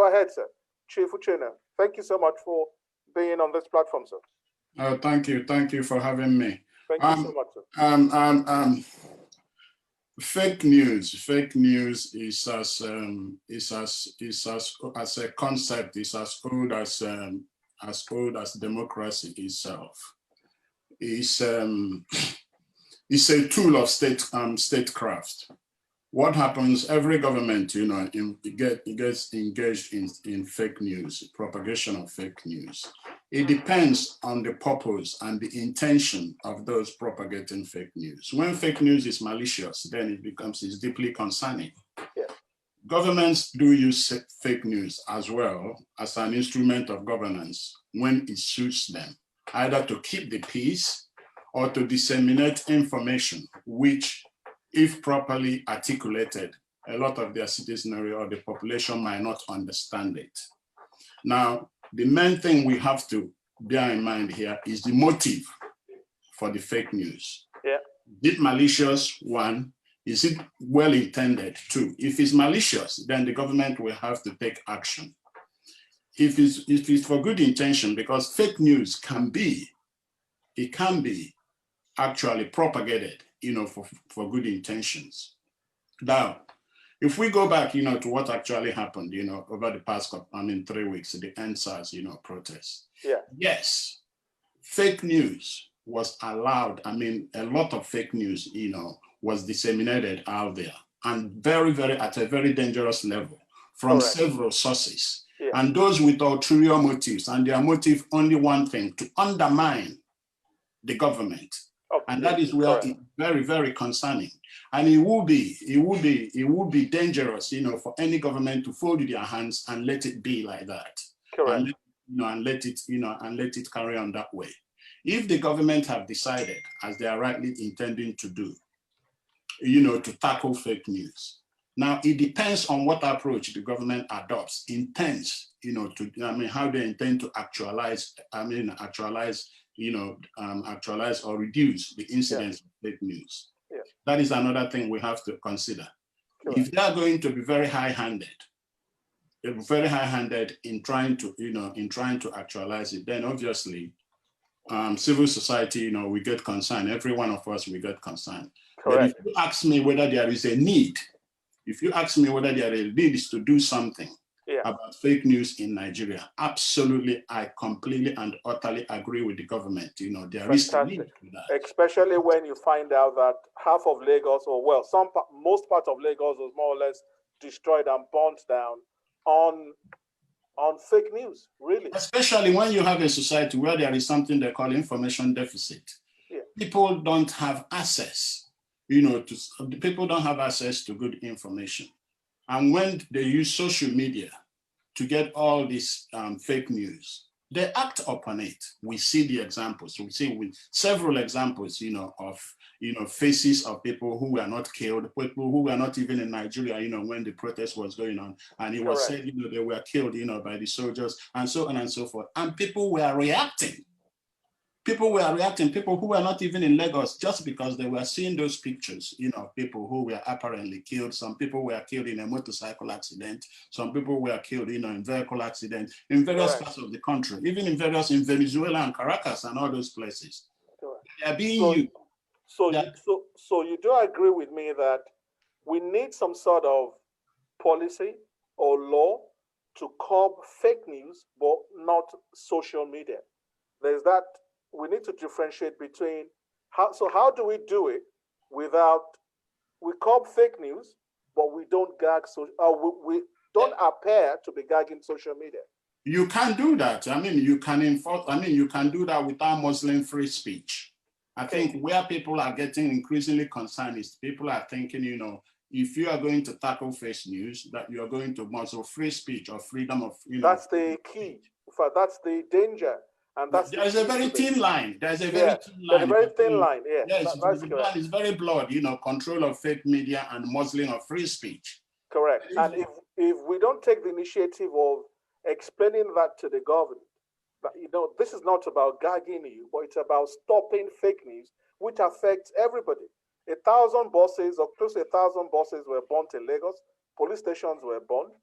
Go ahead, sir. Chief Uchenna, thank you so much for being on this platform, sir. Thank you. Thank you for having me. Thank you so much, sir. Fake news is as a concept is as old as democracy itself. It's a tool of statecraft. What happens? Every government, gets engaged in fake news, propagation of fake news. It depends on the purpose and the intention of those propagating fake news. When fake news is malicious, then it's deeply concerning. Yeah. Governments do use fake news as well as an instrument of governance when it suits them, either to keep the peace or to disseminate information, which, if properly articulated, a lot of their citizenry or the population might not understand it. Now, the main thing we have to bear in mind here is the motive for the fake news. Yeah. Is it malicious? One. Is it well intended? Two. If it's malicious, then the government will have to take action. If it's for good intention, because fake news can be actually propagated, for good intentions. Now, if we go back, to what actually happened, over the past, 3 weeks, the EndSARS, protests. Yeah. Yes, fake news was allowed. A lot of fake news, was disseminated out there, and very, very, at a very dangerous level from Correct. several sources. Yeah. And those with ulterior motives, and their motive only one thing: to undermine the government. Okay. And that is where it's very, very concerning. And it will be dangerous, for any government to fold their hands and let it be like that. Correct. And let it carry on that way. If the government have decided, as they are rightly intending to do, to tackle fake news. Now, it depends on what approach the government adopts, intends, how they intend to actualize or reduce the incidence of fake news. Yeah. That is another thing we have to consider. Correct. If they are going to be very high-handed in trying to actualize it, then obviously civil society, we get concerned. Every one of us, we get concerned. Correct. But if you ask me whether there is a need, to do something about fake news in Nigeria, absolutely, I completely and utterly agree with the government. There is a need for that. Especially when you find out that half of Lagos, most part of Lagos was more or less destroyed and burnt down on fake news, really. Especially when you have a society where there is something they call information deficit. Yeah. People don't have access, people don't have access to good information. And when they use social media to get all this fake news, they act upon it. We see the examples. We see with several examples, of faces of people who were not killed, people who were not even in Nigeria, when the protest was going on. And it was said, they were killed, by the soldiers, and so on and so forth. And people were reacting. People who were not even in Lagos, just because they were seeing those pictures, people who were apparently killed. Some people were killed in a motorcycle accident. Some people were killed, in vehicle accident in various parts of the country, even in Venezuela and Caracas and all those places. They are being used. So you do agree with me that we need some sort of policy or law to curb fake news, but not social media. There's that. We need to differentiate between how do we do it without we curb fake news, but we don't gag we don't appear to be gagging social media. You can do that. You can do that without Muslim free speech. I think where people are getting increasingly concerned is people are thinking, if you are going to tackle fake news, that you are going to muzzle free speech or freedom of, That's the key. In fact, that's the danger. And there's a very thin line. There's a very thin line. Yeah. Yes, it's very broad, control of fake media and muzzling of free speech. Correct. And if we don't take the initiative of explaining that to the government, that, this is not about gagging you, but it's about stopping fake news, which affects everybody. 1,000 buses or close to 1,000 buses were burnt in Lagos. Police stations were burnt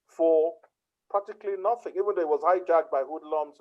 for Practically nothing, even though it was hijacked by hoodlums.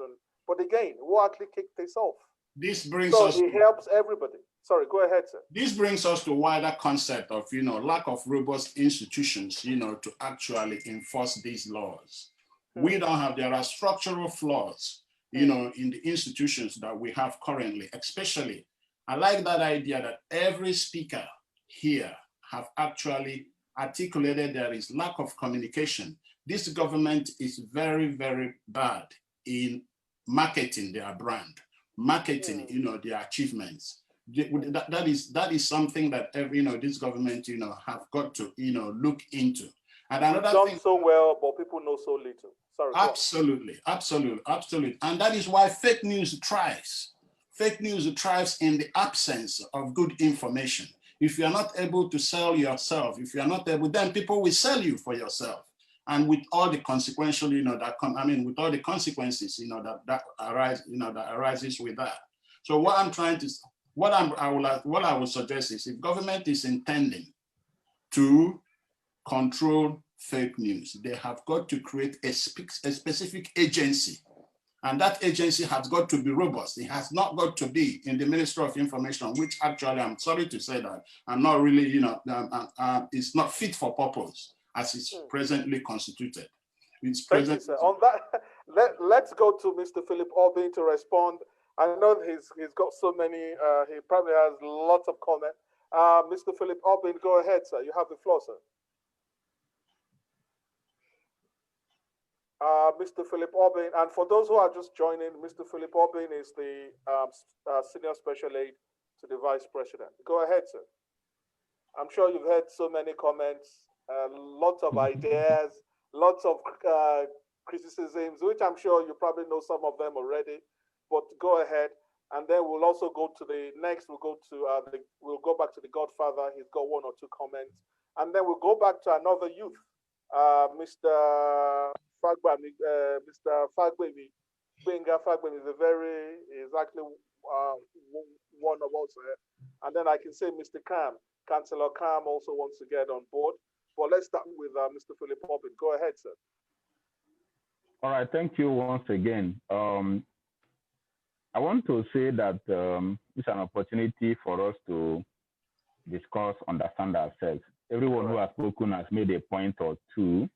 But again, who actually kicked this off? This brings so us. it helps everybody. Sorry, go ahead, sir. This brings us to wider concept of, lack of robust institutions, to actually enforce these laws. We don't have, there are structural flaws, in the institutions that we have currently, especially. I like that idea that every speaker here have actually articulated there is lack of communication. This government is very, very bad in marketing their brand, marketing, their achievements. That is something that every, this government, have got to, look into. And another done thing, so well, but people know so little. Sorry. Absolutely. And that is why fake news thrives. Fake news thrives in the absence of good information. If you are not able to sell yourself, if you are not able, then people will sell you for yourself. And with all the consequential, that come, with all the consequences, that arise, that arises with that. So what I'm trying to, what I would suggest is, if government is intending to control fake news, they have got to create a specific agency, and that agency has got to be robust. It has not got to be in the Ministry of Information, which actually, I'm sorry to say that, I'm not really, it's not fit for purpose as it's presently constituted. Thank you, sir. On that, let's go to Mr. Philip Orbin to respond. I know he's got so many, he probably has lots of comments. Mr. Philip Orbin, go ahead, sir. You have the floor, sir. Mr. Philip Orbin, and for those who are just joining, Mr. Philip Orbin is the Senior Special Aide to the Vice President. Go ahead, sir. I'm sure you've heard so many comments, lots of ideas, lots of criticisms, which I'm sure you probably know some of them already, but go ahead. And then we'll also go to the next, we'll go back to the Godfather. He's got one or two comments. And then we'll go back to another youth, Mr. Fagbemi, Mr. Fagbemi, Benga Fagbemi is actually one of us here. And then I can say Mr. Kam, Councillor Kam also wants to get on board. But let's start with Mr. Philip Orbin. Go ahead, sir. All right, thank you once again. I want to say that it's an opportunity for us to discuss, understand ourselves. Everyone who has spoken has made a point or two.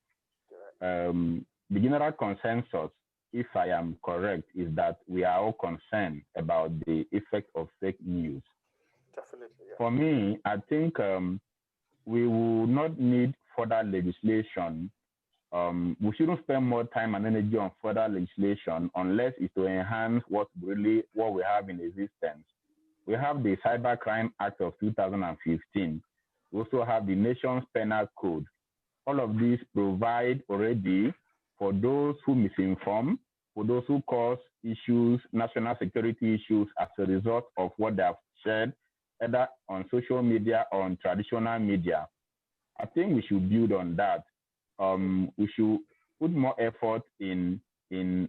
The general consensus, if I am correct, is that we are all concerned about the effect of fake news. Definitely. Yeah. For me, I think we will not need further legislation. We shouldn't spend more time and energy on further legislation unless it's to enhance what we have in existence. We have the Cybercrime Act of 2015. We also have the Nation's Penal Code. All of these provide already for those who misinform, for those who cause issues, national security issues as a result of what they have shared, either on social media or on traditional media. I think we should build on that. We should put more effort in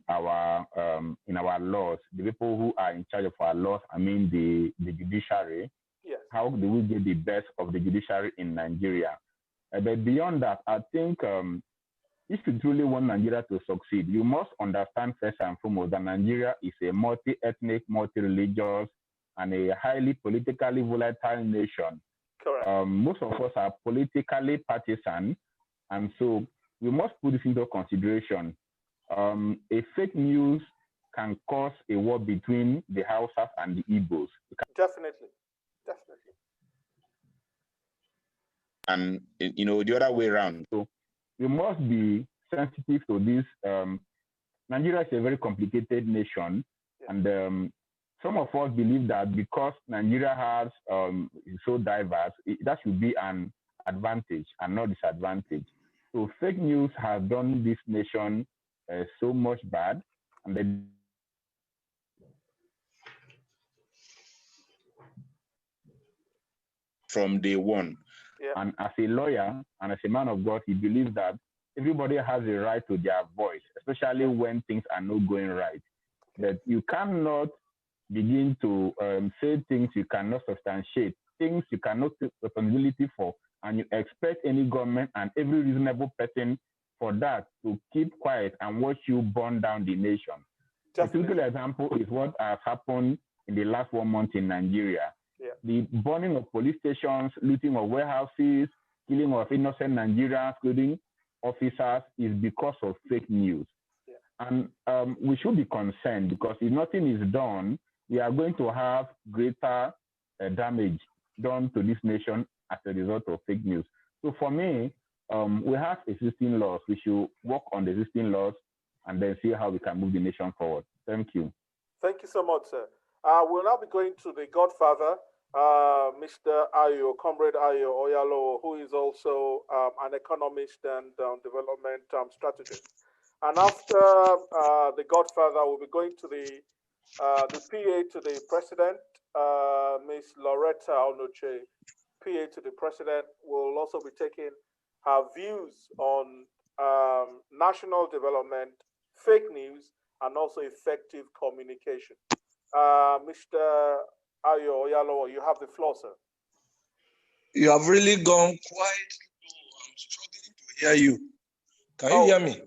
our laws. The people who are in charge of our laws, I mean the judiciary. Yes. How do we get the best of the judiciary in Nigeria? But beyond that, I think if you truly want Nigeria to succeed, you must understand first and foremost that Nigeria is a multi-ethnic, multi-religious, and a highly politically volatile nation. Correct. Most of us are politically partisan, and so we must put this into consideration. A fake news can cause a war between the Hausas and the Igbos. Definitely. And the other way around. So we must be sensitive to this. Nigeria is a very complicated nation, and some of us believe that because Nigeria is so diverse, that should be an advantage and not disadvantage. So fake news has done this nation so much bad, and then from day one. Yeah. And as a lawyer and as a man of God, he believes that everybody has a right to their voice, especially when things are not going right. That you cannot begin to say things you cannot substantiate, things you cannot take responsibility for, and you expect any government and every reasonable person for that to keep quiet and watch you burn down the nation. Definitely. A typical example is what has happened in the last 1 month in Nigeria. Yeah. The burning of police stations, looting of warehouses, killing of innocent Nigerians, including officers, is because of fake news. Yeah. And we should be concerned, because if nothing is done, we are going to have greater damage done to this nation as a result of fake news. So for me, we have existing laws. We should work on the existing laws and then see how we can move the nation forward. Thank you. Thank you so much, sir. We'll now be going to the Godfather, Mr. Ayo, Comrade Ayo Oyalo, who is also an economist and development strategist. And after the Godfather, we'll be going to the PA to the President, Ms. Loretta Onoche, PA to the President. Will also be taking her views on national development, fake news, and also effective communication. Mr. Ayo Oyalo, you have the floor, sir. You have really gone quite low. I'm struggling to hear you. Can you hear me?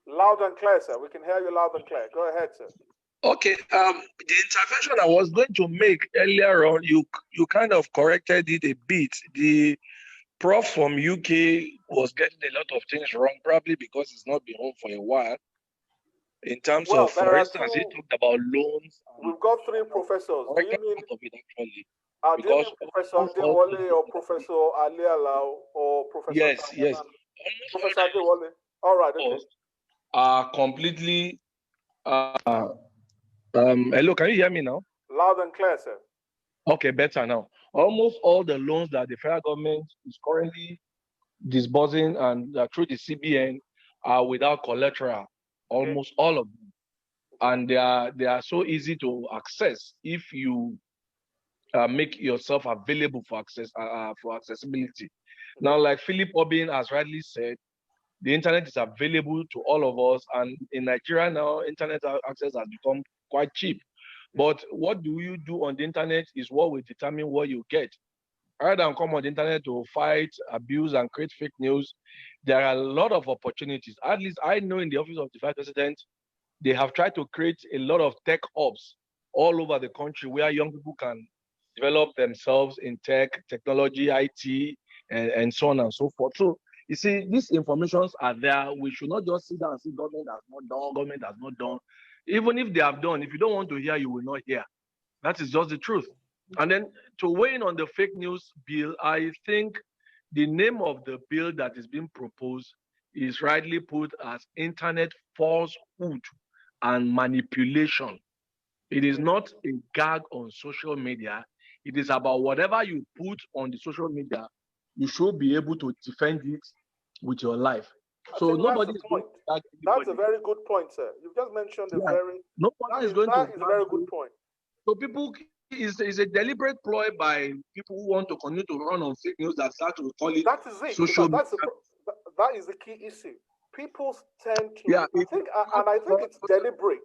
Loud and clear, sir. We can hear you loud and clear. Go ahead, sir. Okay. The intervention I was going to make earlier on, you kind of corrected it a bit. The prof from UK was getting a lot of things wrong, probably because he's not been home for a while. In terms of, for instance, he talked about loans. We've got three professors. Do you mean Professor Adewale or Professor Aliala or Professor? Yes. Professor Adewale. All right. Okay. Are completely. Hello, can you hear me now? Loud and clear, sir. Okay, better now. Almost all the loans that the federal government is currently disbursing and through the CBN are without collateral. Almost all of them, and they are so easy to access if you make yourself available for accessibility. Now, like Philip Obin has rightly said, the internet is available to all of us, and in Nigeria now, internet access has become quite cheap. But what do you do on the internet is what will determine what you get. Rather than come on the internet to fight, abuse, and create fake news, there are a lot of opportunities. At least I know in the office of the Vice President, they have tried to create a lot of tech hubs all over the country where young people can develop themselves in tech, technology, IT, and so on and so forth. So you see, these informations are there. We should not just sit down and say government has not done, government has not done. Even if they have done, if you don't want to hear, you will not hear. That is just the truth. And then to weigh in on the fake news bill, I think the name of the bill that is being proposed is rightly put as internet falsehood and manipulation. It is not a gag on social media. It is about whatever you put on the social media, you should be able to defend it with your life. So nobody is going to gag anybody. That's a very good point, sir. You've just mentioned a very nobody is going to. That is a very good point. So people is a deliberate ploy by people who want to continue to run on fake news that start to call it. That is it. Social media. That is the key issue. People tend to. Yeah, I think it's deliberate.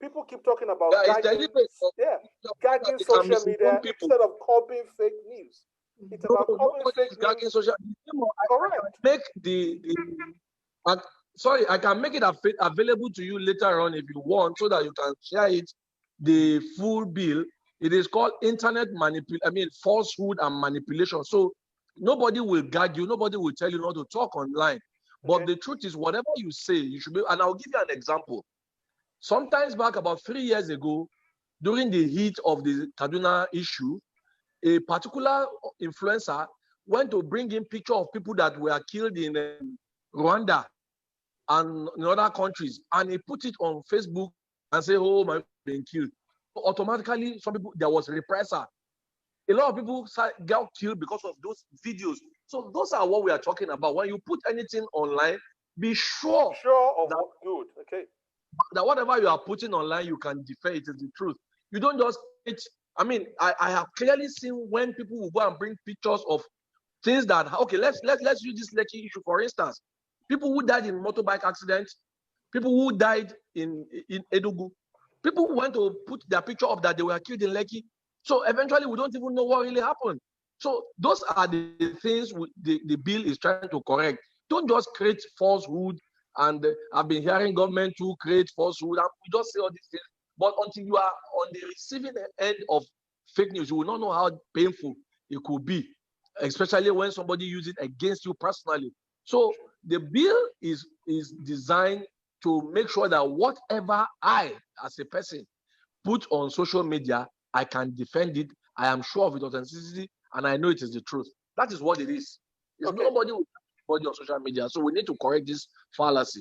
People keep talking about gagging social media instead of copying fake news. It's about copying fake news. Social. Correct. Make sorry, I can make it available to you later on if you want, so that you can share it. The full bill. It is called internet falsehood and manipulation. So nobody will guide you. Nobody will tell you not to talk online. But the truth is, whatever you say, you should be. And I'll give you an example. Sometimes back, about 3 years ago, during the heat of the Kaduna issue, a particular influencer went to bring in picture of people that were killed in Rwanda and in other countries, and he put it on Facebook and say, "Oh, my been killed." Automatically, some people, there was reprisal. A lot of people got killed because of those videos. So those are what we are talking about. When you put anything online, be sure of that, good. Okay. That whatever you are putting online, you can defend it. Is the truth. You don't just. I have clearly seen when people will go and bring pictures of things that. Okay, let's use this Lekki issue for instance. People who died in motorbike accidents, people who died in Enugu. People who went to put their picture up that they were killed in Lekki. So eventually, we don't even know what really happened. So those are the things the bill is trying to correct. Don't just create falsehood and I've been hearing government to create falsehood, and we just say all these things. But until you are on the receiving end of fake news, you will not know how painful it could be, especially when somebody uses it against you personally. So the bill is designed to make sure that whatever I, as a person, put on social media, I can defend it. I am sure of its authenticity, and I know it is the truth. That is what it is. Okay. Nobody will put on social media, so we need to correct this fallacy.